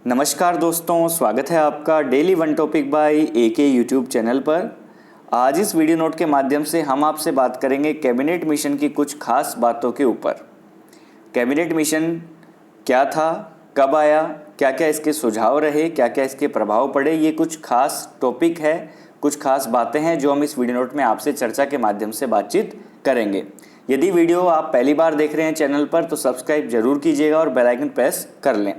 नमस्कार दोस्तों, स्वागत है आपका daily one topic by AK YouTube channel पर। आज इस वीडियो नोट के माध्यम से हम आपसे बात करेंगे कैबिनेट मिशन की कुछ खास बातों के ऊपर। कैबिनेट मिशन क्या था, कब आया, क्या क्या इसके सुझाव रहे, क्या क्या इसके प्रभाव पड़े, ये कुछ खास टॉपिक है, कुछ खास बातें हैं जो हम इस वीडियो नोट में आपसे चर्चा के माध्यम से बातचीत करेंगे। यदि वीडियो आप पहली बार देख रहे हैं चैनल पर तो सब्सक्राइब जरूर कीजिएगा और बेल आइकन प्रेस कर लें।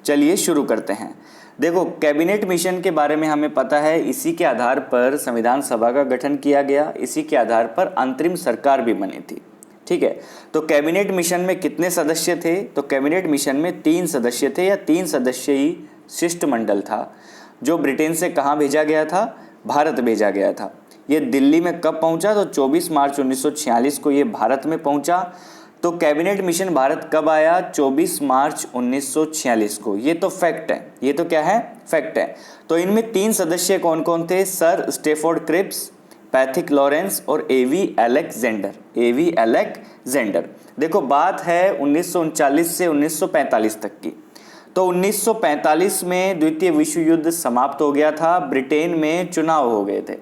चलिए शुरू करते हैं। देखो, कैबिनेट मिशन के बारे में हमें पता है, इसी के आधार पर संविधान सभा का गठन किया गया, इसी के आधार पर अंतरिम सरकार भी बनी थी। ठीक है, तो कैबिनेट मिशन में कितने सदस्य थे? तो कैबिनेट मिशन में 3 सदस्य थे या 3 सदस्यीय शिष्टमंडल था, जो ब्रिटेन से कहाँ भेजा गया था? भारत भेजा गया था। ये दिल्ली में कब पहुंचा? तो 24 मार्च 1946 को ये भारत में पहुंचा। तो कैबिनेट मिशन भारत कब आया? 24 मार्च 1946 को। ये तो फैक्ट है, ये तो क्या है? फैक्ट है। तो इनमें 3 सदस्य कौन कौन थे? Sir Stafford Cripps, Pethick Lawrence और एवी अलेक्जेंडर। देखो, बात है 1939 से 1945 तक की। तो 1945 में द्वितीय विश्व युद्ध समाप्त हो गया था। ब्रिटेन में चुनाव हो गए थे।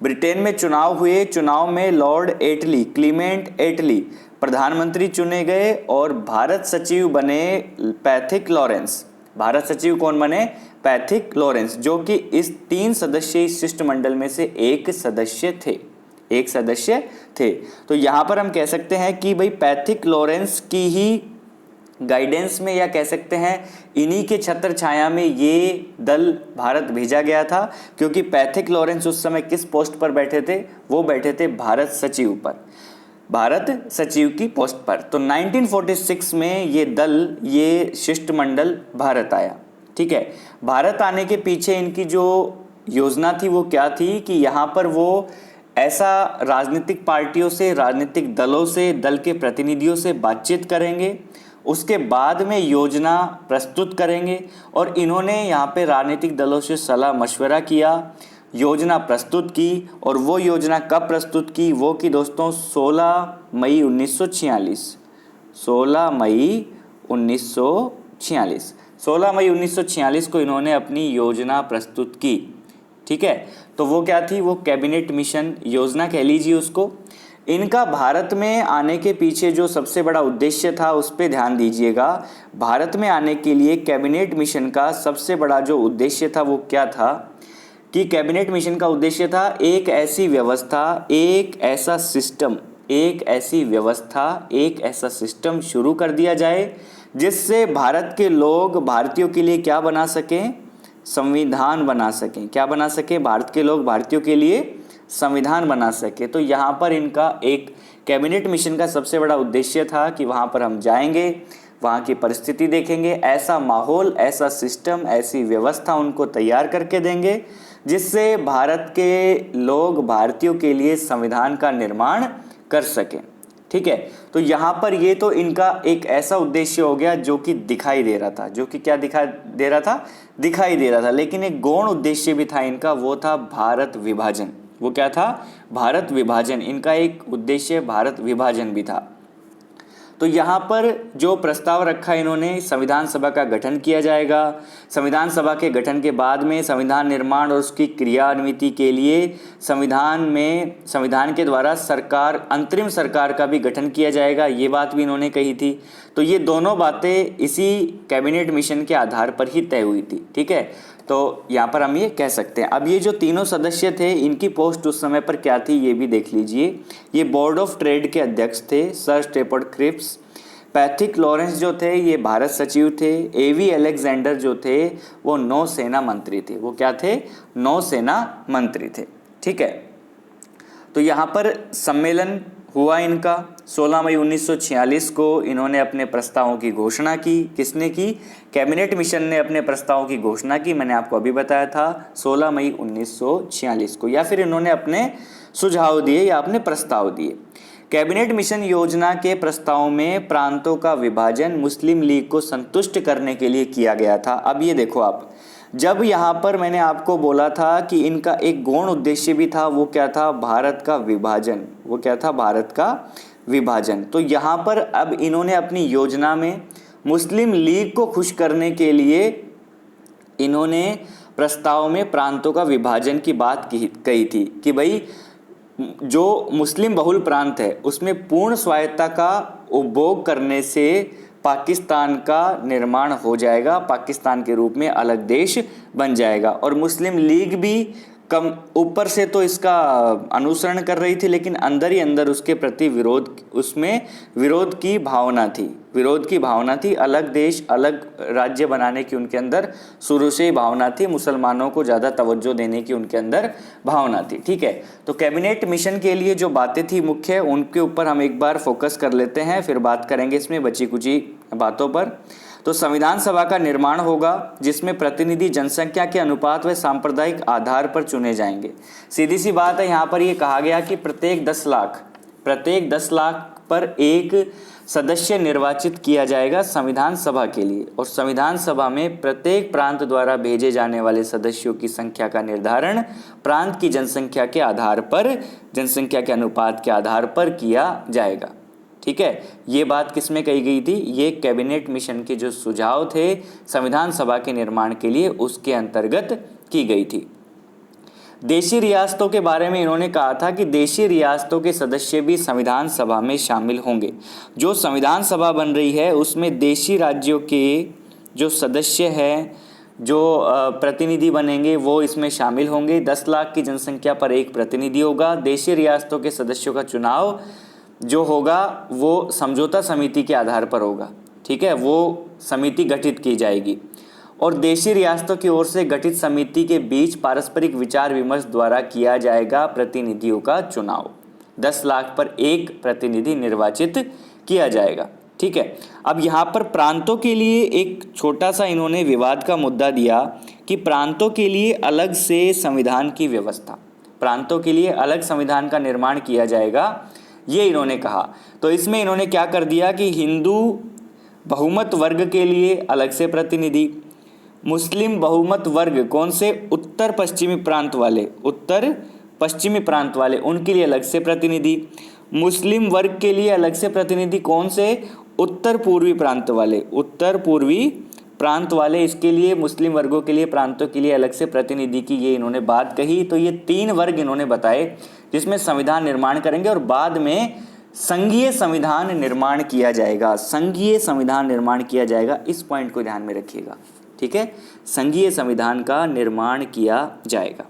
ब्रिटेन में चुनाव हुए। चुनाव में लॉर्ड एटली, क्लीमेंट एटली प्रधानमंत्री चुने गए और भारत सचिव बने पैथिक लॉरेंस। भारत सचिव कौन बने? पैथिक लॉरेंस, जो कि इस 3 सदस्यीय शिष्टमंडल में से एक सदस्य थे। तो यहां पर हम कह सकते हैं कि भाई पैथिक लॉरेंस की ही गाइडेंस में, या कह सकते हैं इन्हीं के छत्र छाया में ये दल भारत भेजा गया था, क्योंकि पैथिक लॉरेंस उस समय किस पोस्ट पर बैठे थे? वो बैठे थे भारत सचिव पर, भारत सचिव की पोस्ट पर। तो 1946 में ये दल, ये शिष्टमंडल भारत आया। ठीक है, भारत आने के पीछे इनकी जो योजना थी वो क्या थी कि यहाँ पर वो ऐसा राजनीतिक पार्टियों से, राजनीतिक दलों से, दल के प्रतिनिधियों से बातचीत करेंगे, उसके बाद में योजना प्रस्तुत करेंगे। और इन्होंने यहाँ पे राजनीतिक दलों से सलाह मशवरा किया, योजना प्रस्तुत की। और वो योजना कब प्रस्तुत की? वो की दोस्तों 16 मई 1946। 16 मई 1946 16 मई 1946 को इन्होंने अपनी योजना प्रस्तुत की। ठीक है, तो वो क्या थी? वो कैबिनेट मिशन योजना कह लीजिए उसको। इनका भारत में आने के पीछे जो सबसे बड़ा उद्देश्य था उस पर ध्यान दीजिएगा। भारत में आने के लिए कैबिनेट मिशन का सबसे बड़ा जो उद्देश्य था वो क्या था कि कैबिनेट मिशन का उद्देश्य था एक ऐसी व्यवस्था, एक ऐसा सिस्टम शुरू कर दिया जाए जिससे भारत के लोग भारतीयों के लिए क्या बना सकें? संविधान बना सकें। क्या बना सकें? भारत के लोग भारतीयों के लिए संविधान बना सके। तो यहाँ पर इनका एक कैबिनेट मिशन का सबसे बड़ा उद्देश्य था कि वहाँ पर हम जाएंगे, वहाँ की परिस्थिति देखेंगे, ऐसा माहौल, ऐसा सिस्टम, ऐसी व्यवस्था उनको तैयार करके देंगे जिससे भारत के लोग भारतीयों के लिए संविधान का निर्माण कर सकें। ठीक है, तो यहाँ पर ये तो इनका एक ऐसा उद्देश्य हो गया जो कि दिखाई दे रहा था, जो कि क्या दिखाई दे रहा था। लेकिन एक गौण उद्देश्य भी था इनका, वो था भारत विभाजन। वो क्या था? भारत विभाजन। इनका एक उद्देश्य भारत विभाजन भी था। तो यहाँ पर जो प्रस्ताव रखा इन्होंने, संविधान सभा का गठन किया जाएगा। संविधान सभा के गठन के बाद में संविधान निर्माण और उसकी क्रियान्विति के लिए संविधान के द्वारा अंतरिम सरकार का भी गठन किया जाएगा। ये बात भी इन्होंने कही थी। तो ये दोनों बातें इसी कैबिनेट मिशन के आधार पर ही तय हुई थी। ठीक है, तो यहाँ पर हम ये कह सकते हैं। अब ये जो तीनों सदस्य थे, इनकी पोस्ट उस समय पर क्या थी ये भी देख लीजिए। ये बोर्ड ऑफ ट्रेड के अध्यक्ष थे sir Stafford Cripps. Pethick Lawrence जो थे ये भारत सचिव थे। एवी अलेक्जेंडर जो थे वो नौसेना मंत्री थे। वो क्या थे? नौसेना मंत्री थे। ठीक है, तो यहाँ पर सम्मेलन हुआ इनका 16 मई 1946 को। इन्होंने अपने प्रस्तावों की घोषणा की। किसने की? कैबिनेट मिशन ने अपने प्रस्तावों की घोषणा की। मैंने आपको अभी बताया था 16 मई 1946 को, या फिर इन्होंने अपने सुझाव दिए या अपने प्रस्ताव दिए। कैबिनेट मिशन योजना के प्रस्ताव में प्रांतों का विभाजन मुस्लिम लीग को संतुष्ट करने के लिए किया गया था। अब ये देखो आप, जब यहाँ पर मैंने आपको बोला था कि इनका एक गौण उद्देश्य भी था, वो क्या था? भारत का विभाजन। वो क्या था? भारत का विभाजन। तो यहाँ पर अब इन्होंने अपनी योजना में मुस्लिम लीग को खुश करने के लिए इन्होंने प्रस्ताव में प्रांतों का विभाजन की बात कही थी कि भाई जो मुस्लिम बहुल प्रांत है उसमें पूर्ण स्वायत्ता का उपभोग करने से पाकिस्तान का निर्माण हो जाएगा, पाकिस्तान के रूप में अलग देश बन जाएगा। और मुस्लिम लीग भी कम ऊपर से तो इसका अनुसरण कर रही थी, लेकिन अंदर ही अंदर उसके प्रति उसमें विरोध की भावना थी। अलग देश अलग राज्य बनाने की उनके अंदर शुरू से ही भावना थी, मुसलमानों को ज़्यादा तवज्जो देने की उनके अंदर भावना थी। ठीक है, तो कैबिनेट मिशन के लिए जो बातें थी मुख्य, उनके ऊपर हम एक बार फोकस कर लेते हैं, फिर बात करेंगे इसमें बची कुची बातों पर। तो संविधान सभा का निर्माण होगा जिसमें प्रतिनिधि जनसंख्या के अनुपात व सांप्रदायिक आधार पर चुने जाएंगे। सीधी सी बात है, यहाँ पर ये कहा गया कि प्रत्येक 10 लाख पर एक सदस्य निर्वाचित किया जाएगा संविधान सभा के लिए, और संविधान सभा में प्रत्येक प्रांत द्वारा भेजे जाने वाले सदस्यों की संख्या का निर्धारण प्रांत की जनसंख्या के आधार पर, जनसंख्या के अनुपात के आधार पर किया जाएगा। ठीक है, ये बात किसमें कही गई थी? ये कैबिनेट मिशन के जो सुझाव थे संविधान सभा के निर्माण के लिए, उसके अंतर्गत की गई थी। देशी रियासतों के बारे में इन्होंने कहा था कि देशी रियासतों के सदस्य भी संविधान सभा में शामिल होंगे। जो संविधान सभा बन रही है उसमें देशी राज्यों के जो सदस्य हैं, जो प्रतिनिधि बनेंगे, वो इसमें शामिल होंगे। 10 लाख की जनसंख्या पर एक प्रतिनिधि होगा। देशी रियासतों के सदस्यों का चुनाव जो होगा वो समझौता समिति के आधार पर होगा। ठीक है, वो समिति गठित की जाएगी और देशी रियासतों की ओर से गठित समिति के बीच पारस्परिक विचार विमर्श द्वारा किया जाएगा प्रतिनिधियों का चुनाव। 10 लाख पर एक प्रतिनिधि निर्वाचित किया जाएगा। ठीक है, अब यहाँ पर प्रांतों के लिए एक छोटा सा इन्होंने विवाद का मुद्दा दिया कि प्रांतों के लिए अलग से संविधान की व्यवस्था, प्रांतों के लिए अलग संविधान का निर्माण किया जाएगा, ये इन्होंने कहा। तो इसमें इन्होंने क्या कर दिया कि हिंदू बहुमत वर्ग के लिए अलग से प्रतिनिधि, मुस्लिम बहुमत वर्ग कौन से, उत्तर पश्चिमी प्रांत वाले उनके लिए अलग से प्रतिनिधि, मुस्लिम वर्ग के लिए अलग से प्रतिनिधि कौन से, उत्तर पूर्वी प्रांत वाले, इसके लिए मुस्लिम वर्गों के लिए, प्रांतों के लिए अलग से प्रतिनिधि की ये इन्होंने बात कही। तो ये 3 वर्ग इन्होंने बताए जिसमें संविधान निर्माण करेंगे और बाद में संघीय संविधान निर्माण किया जाएगा। इस पॉइंट को ध्यान में रखिएगा। ठीक है, संघीय संविधान का निर्माण किया जाएगा।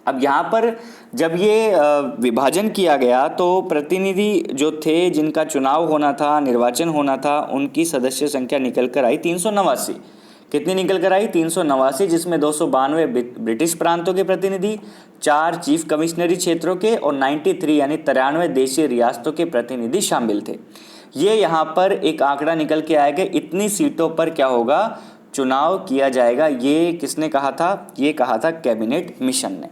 अब यहाँ पर जब ये विभाजन किया गया तो प्रतिनिधि जो थे जिनका चुनाव होना था, निर्वाचन होना था, उनकी सदस्य संख्या निकल कर आई 389। कितनी निकल कर आई? 389, जिसमें 292 ब्रिटिश प्रांतों के प्रतिनिधि, 4 चीफ कमिश्नरी क्षेत्रों के और 93 यानी 93 देशी रियासतों के प्रतिनिधि शामिल थे। ये यहाँ पर एक आंकड़ा निकल के आएगा, इतनी सीटों पर क्या होगा, चुनाव किया जाएगा। ये किसने कहा था? ये कहा था कैबिनेट मिशन ने।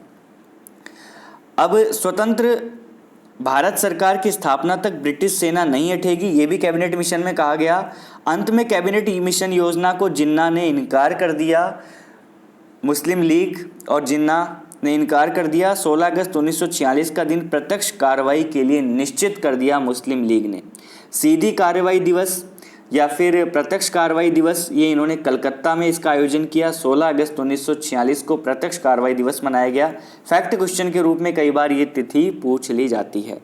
अब स्वतंत्र भारत सरकार की स्थापना तक ब्रिटिश सेना नहीं हटेगी, ये भी कैबिनेट मिशन में कहा गया। अंत में कैबिनेट मिशन योजना को जिन्ना ने इनकार कर दिया, मुस्लिम लीग और जिन्ना ने इनकार कर दिया। 16 अगस्त 1946 का दिन प्रत्यक्ष कार्रवाई के लिए निश्चित कर दिया मुस्लिम लीग ने। सीधी कार्रवाई दिवस या फिर प्रत्यक्ष कार्रवाई दिवस, ये इन्होंने कलकत्ता में इसका आयोजन किया। 16 अगस्त 1946 को प्रत्यक्ष कार्रवाई दिवस मनाया गया। फैक्ट क्वेश्चन के रूप में कई बार ये तिथि पूछ ली जाती है।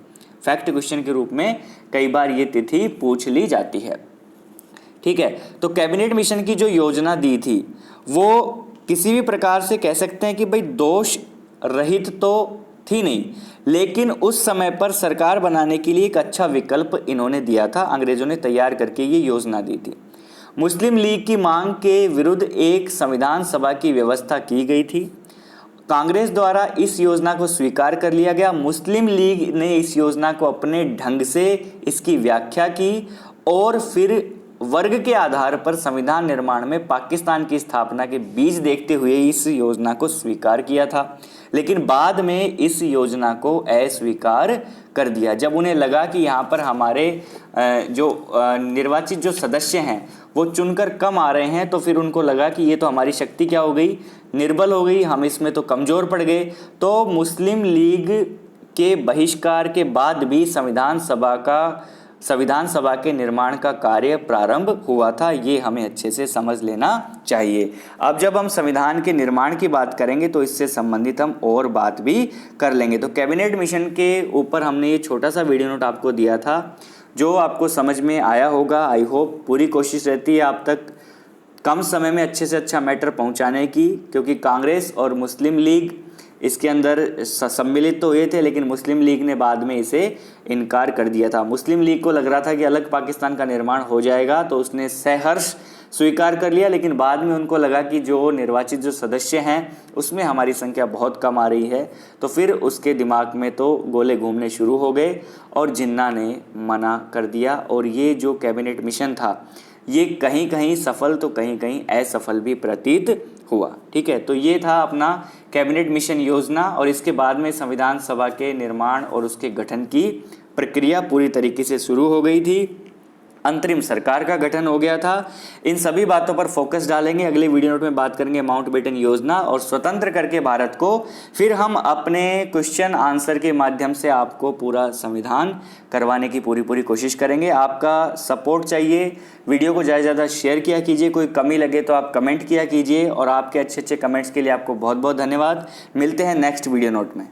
ठीक है, तो कैबिनेट मिशन की जो योजना दी थी वो किसी भी प्रकार से कह सकते हैं कि भाई दोष रहित तो थी नहीं, लेकिन उस समय पर सरकार बनाने के लिए एक अच्छा विकल्प इन्होंने दिया था। अंग्रेजों ने तैयार करके ये योजना दी थी। मुस्लिम लीग की मांग के विरुद्ध एक संविधान सभा की व्यवस्था की गई थी। कांग्रेस द्वारा इस योजना को स्वीकार कर लिया गया। मुस्लिम लीग ने इस योजना को अपने ढंग से इसकी व्याख्या की और फिर वर्ग के आधार पर संविधान निर्माण में पाकिस्तान की स्थापना के बीज देखते हुए इस योजना को स्वीकार किया था, लेकिन बाद में इस योजना को अस्वीकार कर दिया। जब उन्हें लगा कि यहाँ पर हमारे जो निर्वाचित जो सदस्य हैं वो चुनकर कम आ रहे हैं, तो फिर उनको लगा कि ये तो हमारी शक्ति क्या हो गई, निर्बल हो गई, हम इसमें तो कमज़ोर पड़ गए। तो मुस्लिम लीग के बहिष्कार के बाद भी संविधान सभा का संविधान सभा के निर्माण का कार्य प्रारंभ हुआ था, ये हमें अच्छे से समझ लेना चाहिए। अब जब हम संविधान के निर्माण की बात करेंगे तो इससे संबंधित हम और बात भी कर लेंगे। तो कैबिनेट मिशन के ऊपर हमने ये छोटा सा वीडियो नोट आपको दिया था, जो आपको समझ में आया होगा। आई होप पूरी कोशिश रहती है आप तक कम समय में अच्छे से अच्छा मैटर पहुंचाने की, क्योंकि कांग्रेस और मुस्लिम लीग इसके अंदर सम्मिलित तो हुए थे, लेकिन मुस्लिम लीग ने बाद में इसे इनकार कर दिया था। मुस्लिम लीग को लग रहा था कि अलग पाकिस्तान का निर्माण हो जाएगा, तो उसने सहर्ष स्वीकार कर लिया, लेकिन बाद में उनको लगा कि जो निर्वाचित जो सदस्य हैं उसमें हमारी संख्या बहुत कम आ रही है, तो फिर उसके दिमाग में तो गोले घूमने शुरू हो गए और जिन्ना ने मना कर दिया। और ये जो कैबिनेट मिशन था ये कहीं कहीं सफल तो कहीं कहीं असफल भी प्रतीत हुआ। ठीक है, तो ये था अपना कैबिनेट मिशन योजना, और इसके बाद में संविधान सभा के निर्माण और उसके गठन की प्रक्रिया पूरी तरीके से शुरू हो गई थी। अंतरिम सरकार का गठन हो गया था। इन सभी बातों पर फोकस डालेंगे। अगले वीडियो नोट में बात करेंगे माउंटबेटन योजना और स्वतंत्र करके भारत को। फिर हम अपने क्वेश्चन आंसर के माध्यम से आपको पूरा संविधान करवाने की पूरी कोशिश करेंगे। आपका सपोर्ट चाहिए। वीडियो को ज़्यादा से ज़्यादा शेयर किया कीजिए। कोई कमी लगे तो आप कमेंट किया कीजिए, और आपके अच्छे कमेंट्स के लिए आपको बहुत बहुत धन्यवाद। मिलते हैं नेक्स्ट वीडियो नोट में।